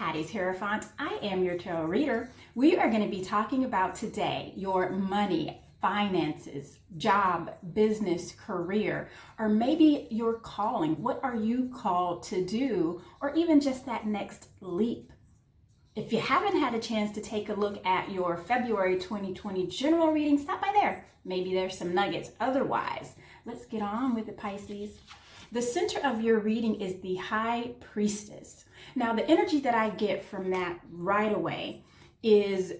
Hattis Daughter. I am your tarot reader. We are going to be talking about today your money, finances, job, business, career, or maybe your calling. What are you called to do, or even just that next leap? If you haven't had a chance to take a look at your February 2020 general reading, stop by there. Maybe there's some nuggets. Otherwise, let's get on with it, Pisces. The center of your reading is the High Priestess. Now, the energy that I get from that right away is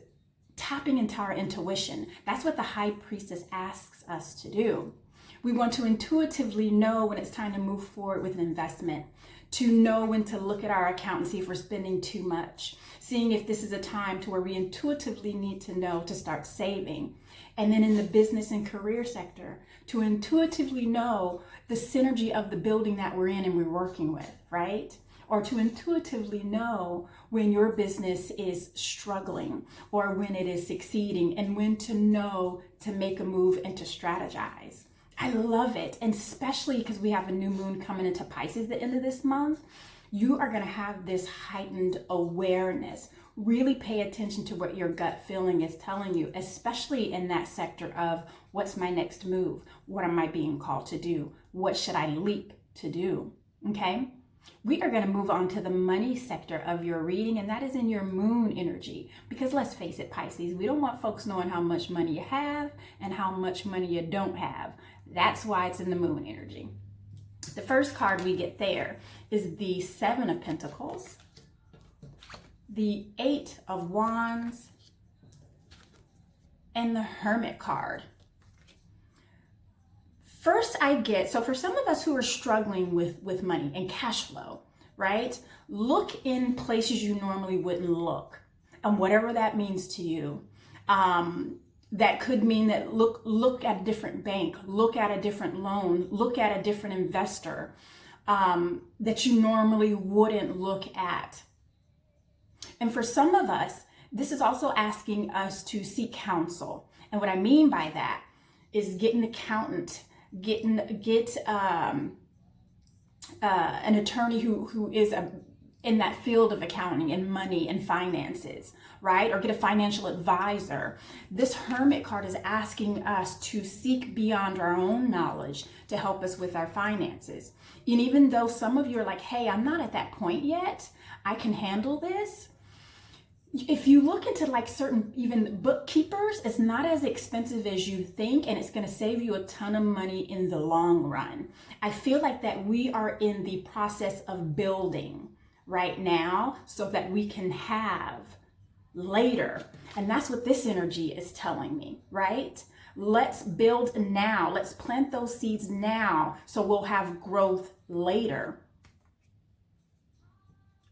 tapping into our intuition. That's what the High Priestess asks us to do. We want to intuitively know when it's time to move forward with an investment, to know when to look at our account and see if we're spending too much, seeing if this is a time to where we intuitively need to know to start saving. And then in the business and career sector, to intuitively know the synergy of the building that we're in and we're working with, right? Or to intuitively know when your business is struggling or when it is succeeding, and when to know to make a move and to strategize. I love it. And especially because we have a new moon coming into Pisces at the end of this month, you are going to have this heightened awareness. Really pay attention to what your gut feeling is telling you, especially in that sector of what's my next move? What am I being called to do? What should I leap to do? Okay. We are going to move on to the money sector of your reading, and that is in your moon energy. Because let's face it, Pisces, we don't want folks knowing how much money you have and how much money you don't have. That's why it's in the moon energy. The first card we get there is the Seven of Pentacles, the Eight of Wands, and the Hermit card. First so for some of us who are struggling with money and cash flow, right? Look in places you normally wouldn't look, and whatever that means to you. That could mean that look at a different bank, look at a different loan, look at a different investor that you normally wouldn't look at. And for some of us, this is also asking us to seek counsel. And what I mean by that is get an accountant, get an attorney who is in that field of accounting and money and finances, right? Or get a financial advisor. This Hermit card is asking us to seek beyond our own knowledge to help us with our finances. And even though some of you are like, hey, I'm not at that point yet, I can handle this. If you look into like certain even bookkeepers, it's not as expensive as you think, and it's going to save you a ton of money in the long run. I feel like that we are in the process of building right now so that we can have later. And that's what this energy is telling me, right? Let's build now. Let's plant those seeds now so we'll have growth later.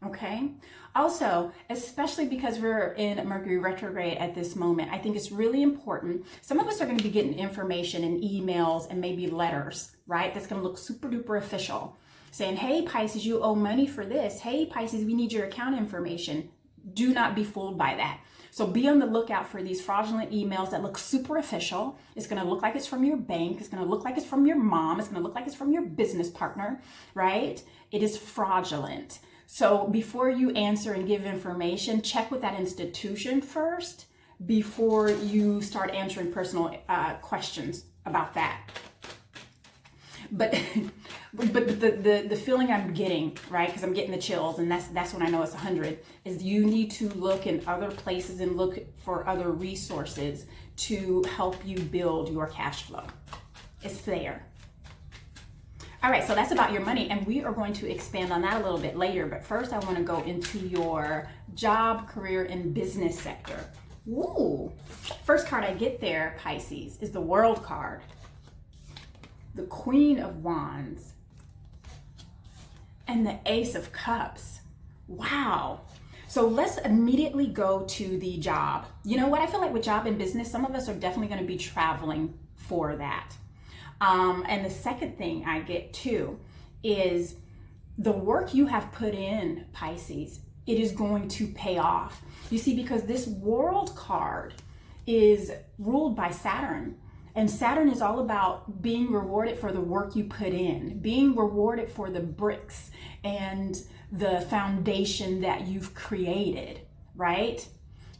Okay. Also, especially because we're in Mercury retrograde at this moment, I think it's really important. Some of us are going to be getting information in emails and maybe letters, right? That's going to look super duper official, saying, hey, Pisces, you owe money for this. Hey, Pisces, we need your account information. Do not be fooled by that. So be on the lookout for these fraudulent emails that look super official. It's going to look like it's from your bank. It's going to look like it's from your mom. It's going to look like it's from your business partner, right? It is fraudulent. So before you answer and give information, check with that institution first before you start answering personal questions about that. But the feeling I'm getting, right, because I'm getting the chills, and that's when I know it's 100, is you need to look in other places and look for other resources to help you build your cash flow. It's there. All right, so that's about your money, and we are going to expand on that a little bit later. But first, I want to go into your job, career, and business sector. Ooh, first card I get there, Pisces, is the World card, the Queen of Wands, and the Ace of Cups. Wow. So let's immediately go to the job. You know what? I feel like with job and business, some of us are definitely going to be traveling for that. And the second thing I get too is the work you have put in, Pisces, it is going to pay off. You see, because this World card is ruled by Saturn. And Saturn is all about being rewarded for the work you put in, being rewarded for the bricks and the foundation that you've created, right?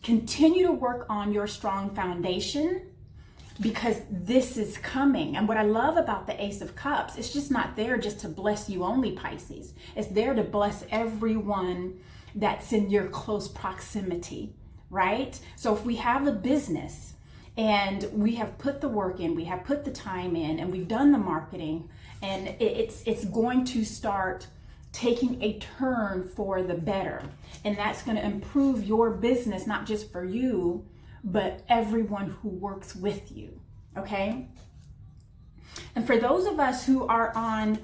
Continue to work on your strong foundation, because this is coming. And what I love about the Ace of Cups, it's just not there just to bless you only, Pisces. It's there to bless everyone that's in your close proximity, right? So if we have a business and we have put the work in, we have put the time in, and we've done the marketing, and it's going to start taking a turn for the better. And that's going to improve your business, not just for you, but everyone who works with you, okay? And for those of us who are on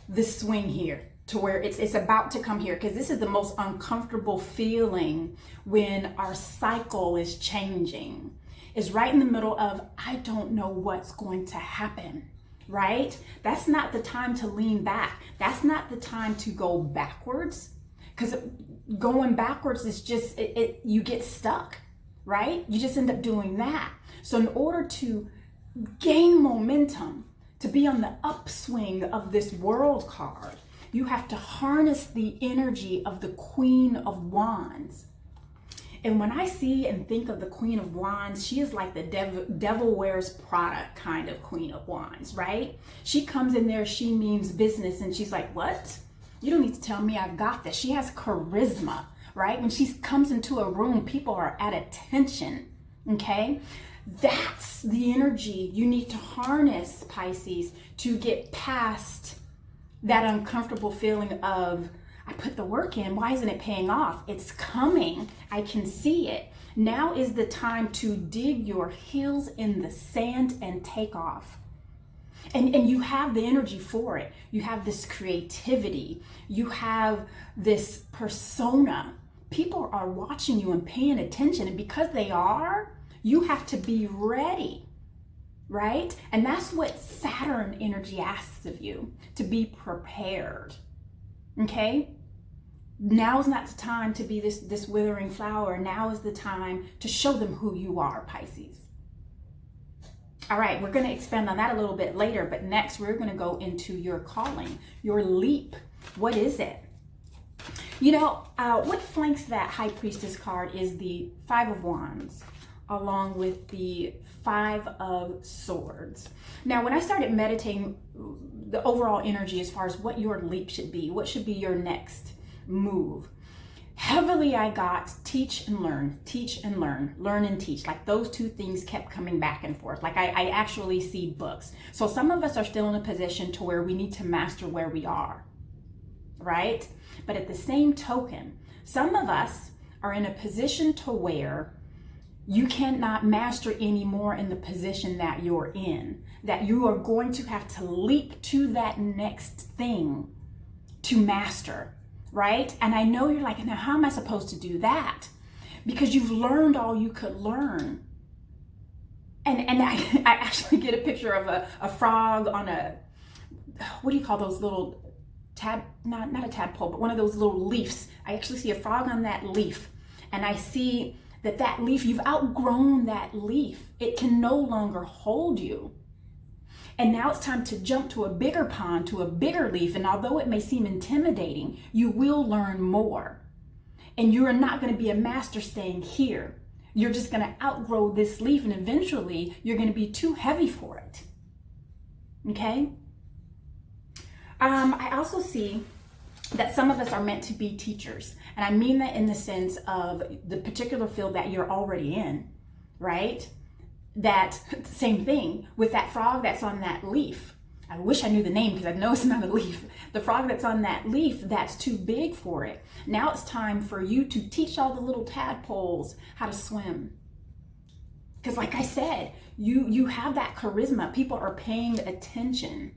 the swing here, to where it's about to come here, because this is the most uncomfortable feeling when our cycle is changing, is right in the middle of, I don't know what's going to happen, right? That's not the time to lean back. That's not the time to go backwards, because going backwards is just, you get stuck, right? You just end up doing that. So in order to gain momentum, to be on the upswing of this World card, you have to harness the energy of the Queen of Wands. And when I see and think of the Queen of Wands, she is like the devil wears Prada kind of Queen of Wands, right? She comes in there, she means business, and she's like, what? You don't need to tell me, I've got this. She has charisma, right? When she comes into a room, people are at attention, okay? That's the energy you need to harness, Pisces, to get past that uncomfortable feeling of, I put the work in, why isn't it paying off? It's coming, I can see it. Now is the time to dig your heels in the sand and take off. And you have the energy for it. You have this creativity. You have this persona. People are watching you and paying attention. And because they are, you have to be ready, right? And that's what Saturn energy asks of you, to be prepared, okay? Now is not the time to be this withering flower. Now is the time to show them who you are, Pisces. All right, we're going to expand on that a little bit later, but next we're going to go into your calling, your leap. What is it? You know, what flanks that High Priestess card is the Five of Wands, along with the Five of Swords. Now, when I started meditating the overall energy as far as what your leap should be, what should be your next move, heavily I got teach and learn, learn and teach. Like those two things kept coming back and forth. Like I actually see books. So some of us are still in a position to where we need to master where we are, right? But at the same token, some of us are in a position to where you cannot master anymore in the position that you're in, that you are going to have to leap to that next thing to master, right? And I know you're like, now how am I supposed to do that? Because you've learned all you could learn. And I actually get a picture of a frog on a, what do you call those little not a tadpole, but one of those little leaves. I actually see a frog on that leaf, and I see that leaf, you've outgrown that leaf. It can no longer hold you. And now it's time to jump to a bigger pond, to a bigger leaf. And although it may seem intimidating, you will learn more. And you are not going to be a master staying here. You're just going to outgrow this leaf, and eventually you're going to be too heavy for it. Okay? I also see that some of us are meant to be teachers. And I mean that in the sense of the particular field that you're already in, right? That same thing with that frog that's on that leaf. I wish I knew the name because I know it's not a leaf. The frog that's on that leaf, that's too big for it. Now it's time for you to teach all the little tadpoles how to swim. Because like I said, you have that charisma. People are paying attention.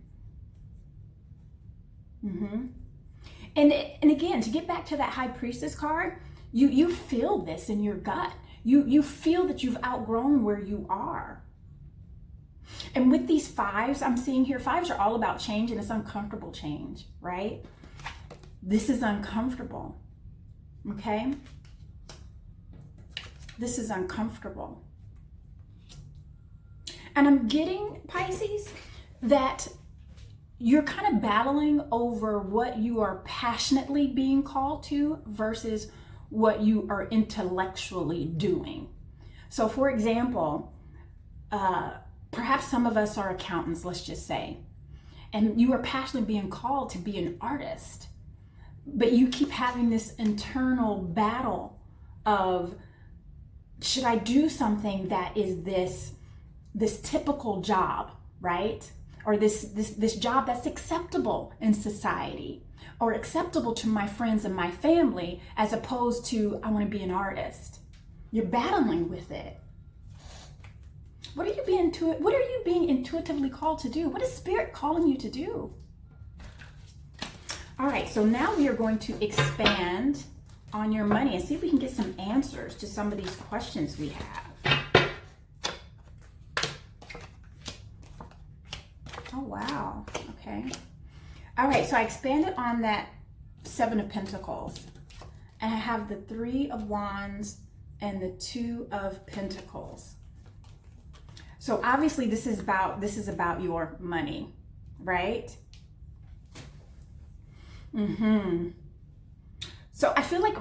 And again, to get back to that High Priestess card, you feel this in your gut. You feel that you've outgrown where you are. And with these fives I'm seeing here, fives are all about change, and it's uncomfortable change, right? This is uncomfortable, okay? This is uncomfortable. And I'm getting, Pisces, that you're kind of battling over what you are passionately being called to versus what you are intellectually doing. So for example, perhaps some of us are accountants, let's just say, and you are passionately being called to be an artist, but you keep having this internal battle of, should I do something that is this typical job, right? Or this job that's acceptable in society or acceptable to my friends and my family, as opposed to, I want to be an artist. You're battling with it. What are you being intuitively called to do? What is Spirit calling you to do? All right, so now we are going to expand on your money and see if we can get some answers to some of these questions we have. Oh, wow. Okay. All right, so I expanded on that Seven of Pentacles, and I have the Three of Wands and the Two of Pentacles. So obviously this is about your money, right? So I feel like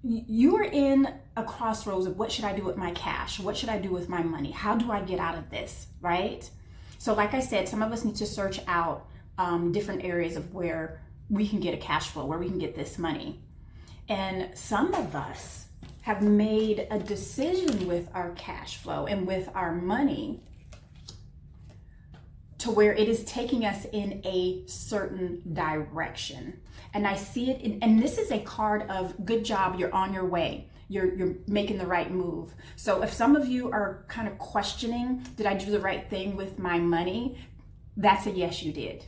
you are in a crossroads of, what should I do with my cash? What should I do with my money? How do I get out of this, right? So like I said, some of us need to search out different areas of where we can get a cash flow, where we can get this money. And some of us have made a decision with our cash flow and with our money to where it is taking us in a certain direction. And I see it and this is a card of, good job, you're on your way. You're making the right move. So if some of you are kind of questioning, did I do the right thing with my money? That's a yes, you did.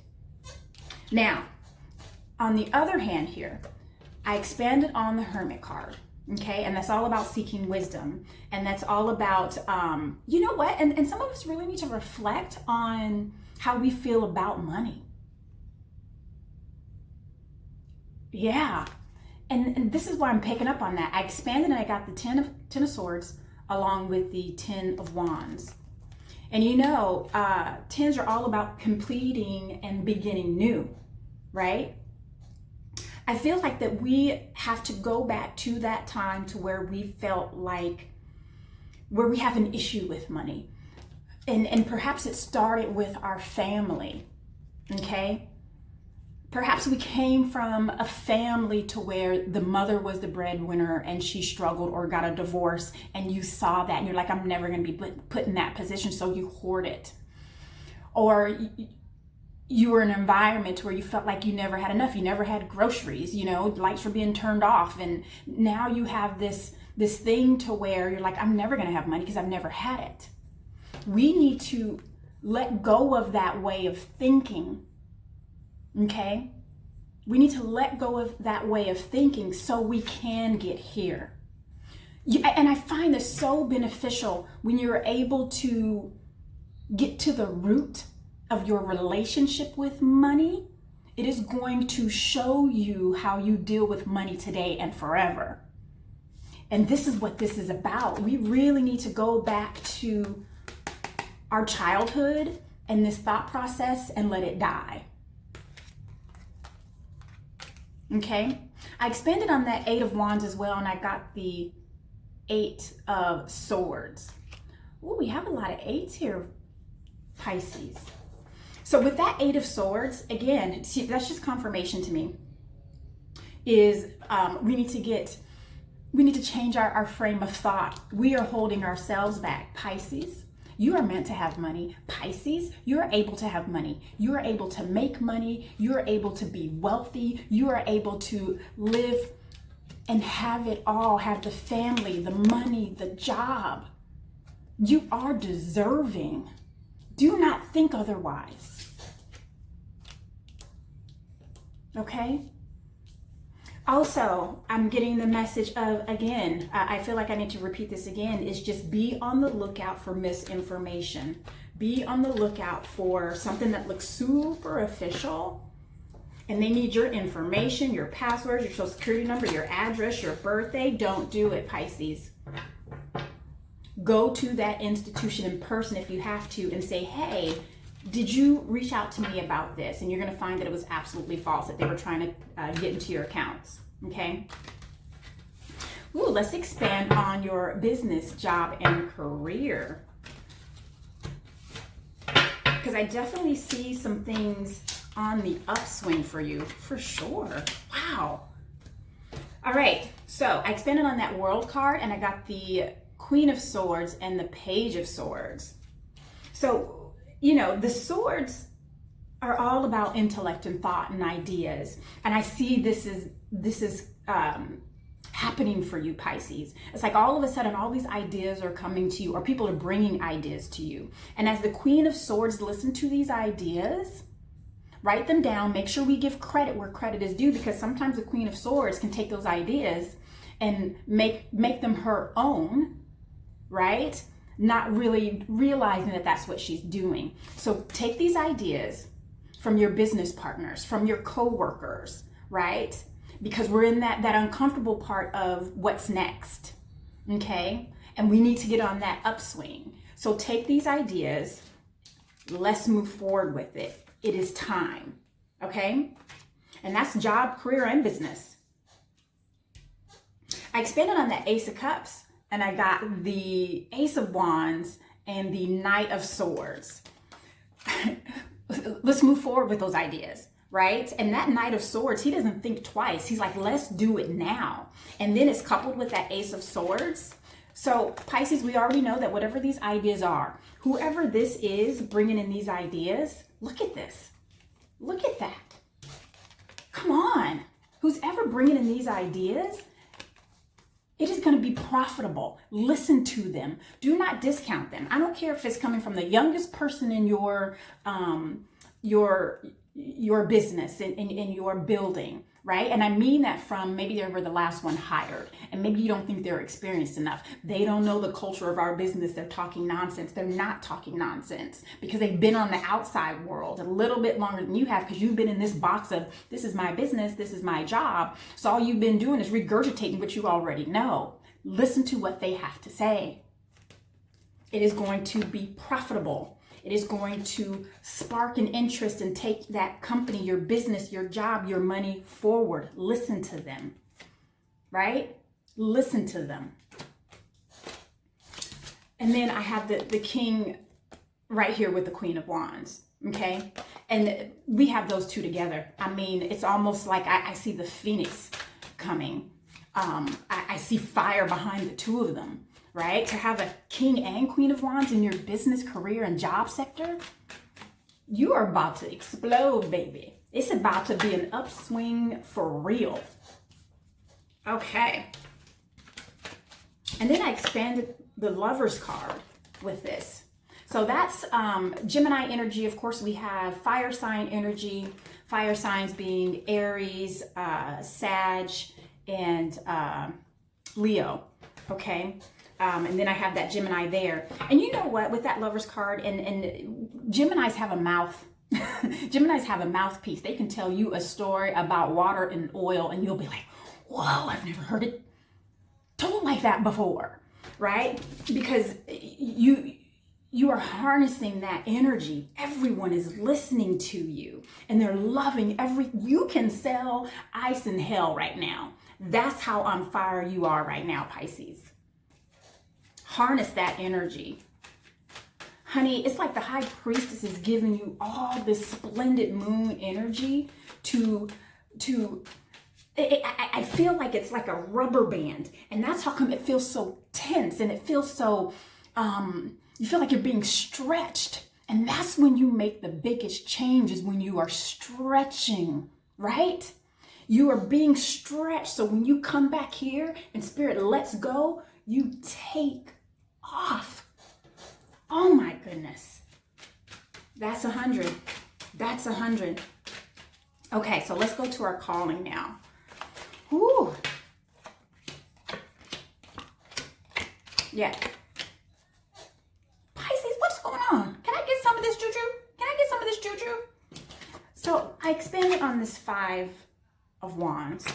Now, on the other hand here, I expanded on the Hermit card. Okay, and that's all about seeking wisdom. And that's all about, you know what? And some of us really need to reflect on how we feel about money. Yeah. And this is why I'm picking up on that. I expanded and I got the Ten of Swords along with the Ten of Wands. And you know, tens are all about completing and beginning new, right? I feel like that we have to go back to that time to where we felt like, where we have an issue with money. And perhaps it started with our family, okay? Perhaps we came from a family to where the mother was the breadwinner and she struggled or got a divorce, and you saw that and you're like, I'm never gonna be put in that position, so you hoard it. Or you were in an environment where you felt like you never had enough. You never had groceries, you know, lights were being turned off. And now you have this thing to where you're like, I'm never going to have money because I've never had it. We need to let go of that way of thinking, okay? We need to let go of that way of thinking so we can get here. And I find this so beneficial when you're able to get to the root of your relationship with money. It is going to show you how you deal with money today and forever. And this is what this is about. We really need to go back to our childhood and this thought process and let it die. Okay? I expanded on that Eight of Wands as well, and I got the Eight of Swords. Oh, we have a lot of eights here, Pisces. So with that Eight of Swords, again, see, that's just confirmation to me, is we need to change our frame of thought. We are holding ourselves back. Pisces, you are meant to have money. Pisces, you are able to have money. You are able to make money. You are able to be wealthy. You are able to live and have it all, have the family, the money, the job. You are deserving. Do not think otherwise. Okay? Also, I'm getting the message of, again, I feel like I need to repeat this again, is just be on the lookout for misinformation. Be on the lookout for something that looks super official, and they need your information, your passwords, your social security number, your address, your birthday. Don't do it, Pisces. Go to that institution in person if you have to and say, hey, did you reach out to me about this? And you're going to find that it was absolutely false, that they were trying to get into your accounts. Okay. Ooh, let's expand on your business, job, and career. Because I definitely see some things on the upswing for you, for sure. Wow. All right. So I expanded on that World card, and I got the Queen of Swords and the Page of Swords. So, you know, the swords are all about intellect and thought and ideas. And I see this is happening for you, Pisces. It's like all of a sudden, all these ideas are coming to you, or people are bringing ideas to you. And as the Queen of Swords, listen to these ideas, write them down, make sure we give credit where credit is due, because sometimes the Queen of Swords can take those ideas and make them her own, right? Not really realizing that that's what she's doing. So take these ideas from your business partners, from your coworkers, right? Because we're in that uncomfortable part of what's next, okay? And we need to get on that upswing. So take these ideas, let's move forward with it. It is time, okay? And that's job, career, and business. I expanded on that Ace of Cups, and I got the Ace of Wands and the Knight of Swords. Let's move forward with those ideas, right? And that Knight of Swords, he doesn't think twice. He's like, let's do it now. And then it's coupled with that Ace of Swords. So Pisces, we already know that whatever these ideas are, whoever this is bringing in these ideas, look at this. Look at that. Come on. Who's ever bringing in these ideas, it is going to be profitable. Listen to them. Do not discount them. I don't care if it's coming from the youngest person in your business, in your building, right? And I mean that from maybe they were the last one hired, and maybe you don't think they're experienced enough. They don't know the culture of our business. They're talking nonsense. They're not talking nonsense because they've been on the outside world a little bit longer than you have, because you've been in this box of, this is my business, this is my job. So all you've been doing is regurgitating what you already know. Listen to what they have to say. It is going to be profitable. It is going to spark an interest and take that company, your business, your job, your money forward. Listen to them, right? Listen to them. And then I have the King right here with the Queen of Wands, okay? And we have those two together. I mean, it's almost like I see the phoenix coming. I see fire behind the two of them. Right? To have a King and Queen of Wands in your business, career, and job sector, you are about to explode, baby. It's about to be an upswing for real. Okay. And then I expanded the Lover's card with this. So that's Gemini energy. Of course, we have fire sign energy. Fire signs being Aries, Sag, and Leo. Okay. And then I have that Gemini there. And you know what? With that Lover's card, and Geminis have a mouth. Geminis have a mouthpiece. They can tell you a story about water and oil, and you'll be like, whoa, I've never heard it told like that before, right? Because you are harnessing that energy. Everyone is listening to you, and they're loving you can sell ice in hell right now. That's how on fire you are right now, Pisces. Harness that energy. Honey, it's like the High Priestess is giving you all this splendid moon energy I feel like it's like a rubber band, and that's how come it feels so tense, and it feels so, you feel like you're being stretched. And that's when you make the biggest changes, when you are stretching, right? You are being stretched. So when you come back here and Spirit lets go, you take off. Oh my goodness. That's 100. That's 100. Okay, so let's go to our calling now. Whew. Yeah. Pisces, what's going on? Can I get some of this juju? Can I get some of this juju? So I expanded on this 5 of Wands.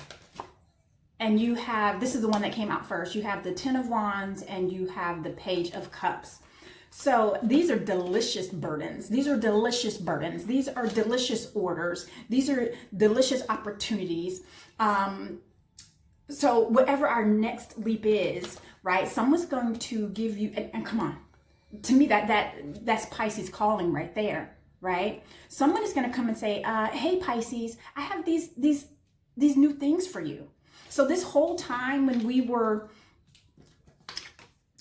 And you have, this is the one that came out first. You have the Ten of Wands and you have the Page of Cups. So these are delicious burdens. These are delicious burdens. These are delicious orders. These are delicious opportunities. So whatever our next leap is, right? Someone's going to give you, and come on, to me that's Pisces calling right there, right? Someone is going to come and say, "Hey Pisces, I have these new things for you." So this whole time when we were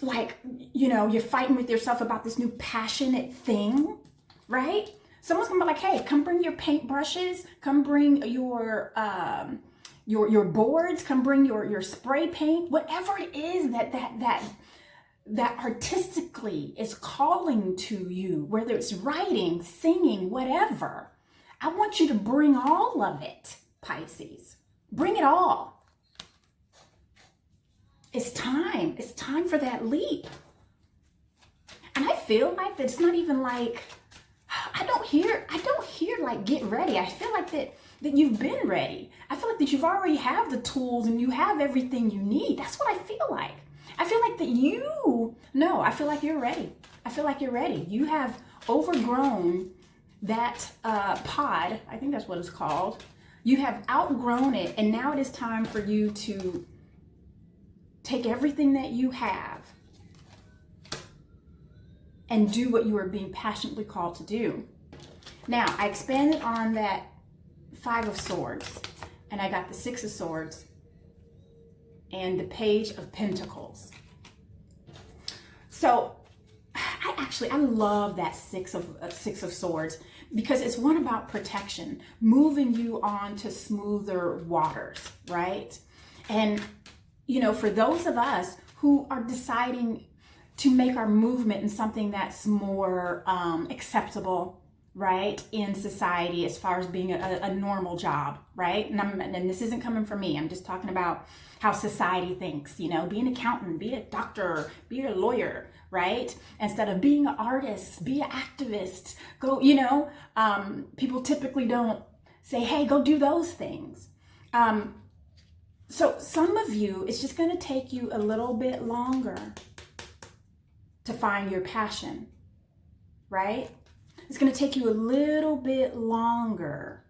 like, you're fighting with yourself about this new passionate thing, right? Someone's gonna be like, "Hey, come bring your paintbrushes, come bring your boards, come bring your spray paint, whatever it is that artistically is calling to you, whether it's writing, singing, whatever. I want you to bring all of it, Pisces. Bring it all. It's time. It's time for that leap." And I feel like that it's not even like, I don't hear like get ready. I feel like that you've been ready. I feel like that you've already have the tools and you have everything you need. That's what I feel like. I feel like that I feel like you're ready. I feel like you're ready. You have overgrown that pod. I think that's what it's called. You have outgrown it, and now it is time for you to take everything that you have and do what you are being passionately called to do. Now, I expanded on that Five of Swords, and I got the Six of Swords and the Page of Pentacles. So I love that Six of Swords because it's one about protection, moving you on to smoother waters, right? And for those of us who are deciding to make our movement in something that's more acceptable, right, in society, as far as being a normal job, right? And this isn't coming from me. I'm just talking about how society thinks, be an accountant, be a doctor, be a lawyer, right? Instead of being an artist, be an activist, go, people typically don't say, "Hey, go do those things." So some of you, it's just going to take you a little bit longer to find your passion, right? It's going to take you a little bit longer.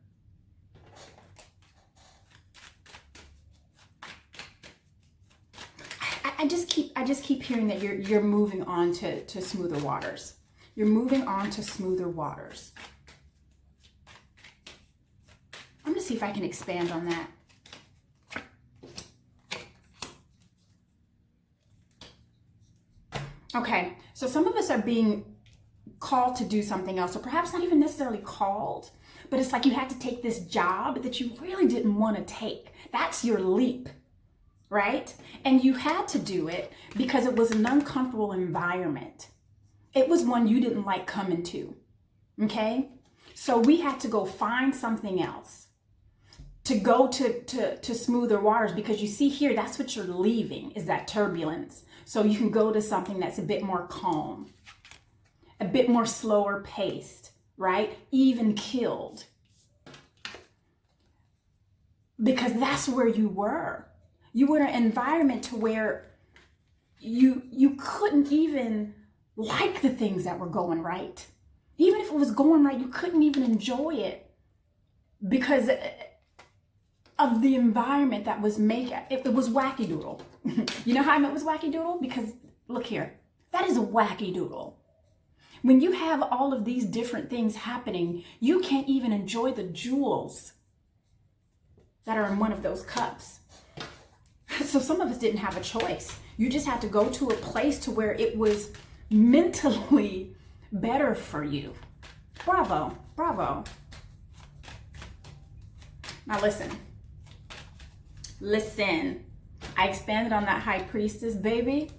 I just keep hearing that you're moving on to smoother waters. You're moving on to smoother waters. I'm going to see if I can expand on that. Okay, so some of us are being called to do something else, or perhaps not even necessarily called, but it's like you had to take this job that you really didn't want to take. That's your leap, right? And you had to do it because it was an uncomfortable environment. It was one you didn't like coming to, okay? So we had to go find something else to go to smoother waters, because you see here, that's what you're leaving, is that turbulence. So you can go to something that's a bit more calm, a bit more slower paced, right? Even killed. Because that's where you were. You were in an environment to where you couldn't even like the things that were going right. Even if it was going right, you couldn't even enjoy it because of the environment that was making it. It was wacky doodle. You know how I know it was wacky doodle? Because look here, that is a wacky doodle. When you have all of these different things happening, you can't even enjoy the jewels that are in one of those cups. So some of us didn't have a choice. You just had to go to a place to where it was mentally better for you. Bravo, bravo. Now listen. I expanded on that High Priestess, baby,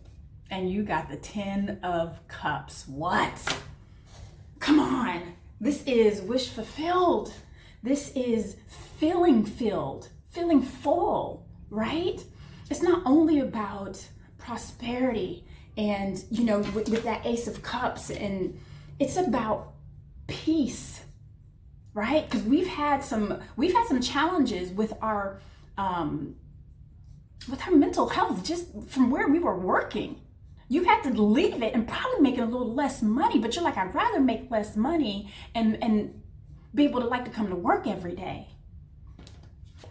and you got the 10 of Cups. What? Come on. This is wish fulfilled. This is feeling filled, feeling full, right? It's not only about prosperity and, with that Ace of Cups, and it's about peace, right? Because we've had some challenges with our with her mental health, just from where we were working. You had to leave it and probably making a little less money, but you're like, I'd rather make less money and be able to like to come to work every day.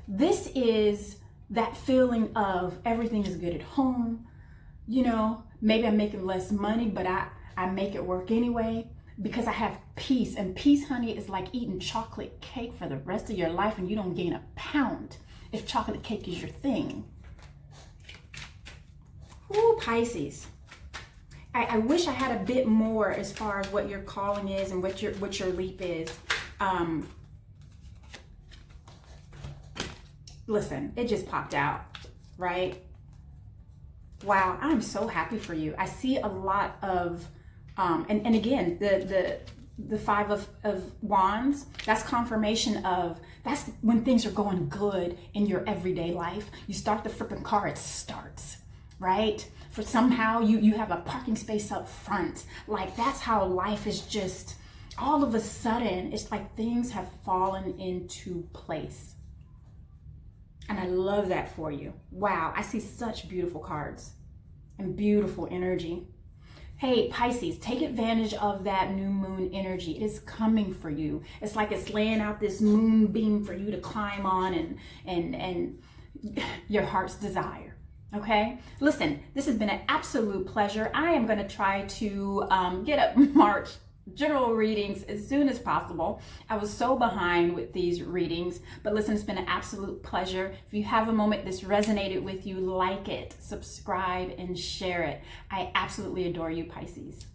This is that feeling of everything is good at home. You know, maybe I'm making less money, but I make it work anyway because I have peace. And peace, honey, is like eating chocolate cake for the rest of your life and you don't gain a pound if chocolate cake is your thing. Ooh, Pisces. I wish I had a bit more as far as what your calling is and what your leap is. Listen, it just popped out, right? Wow, I'm so happy for you. I see a lot of, and again, the Five of Wands, that's confirmation of, that's when things are going good in your everyday life. You start the flipping car, it starts, right? For somehow you have a parking space up front. Like that's how life is just, all of a sudden, it's like things have fallen into place. And I love that for you. Wow, I see such beautiful cards and beautiful energy. Hey, Pisces, take advantage of that new moon energy. It is coming for you. It's like it's laying out this moonbeam for you to climb on and your heart's desire. Okay, listen, this has been an absolute pleasure. I am going to try to get up March general readings as soon as possible. I was so behind with these readings, but listen, it's been an absolute pleasure. If you have a moment this resonated with you, like it, subscribe, and share it. I absolutely adore you, Pisces.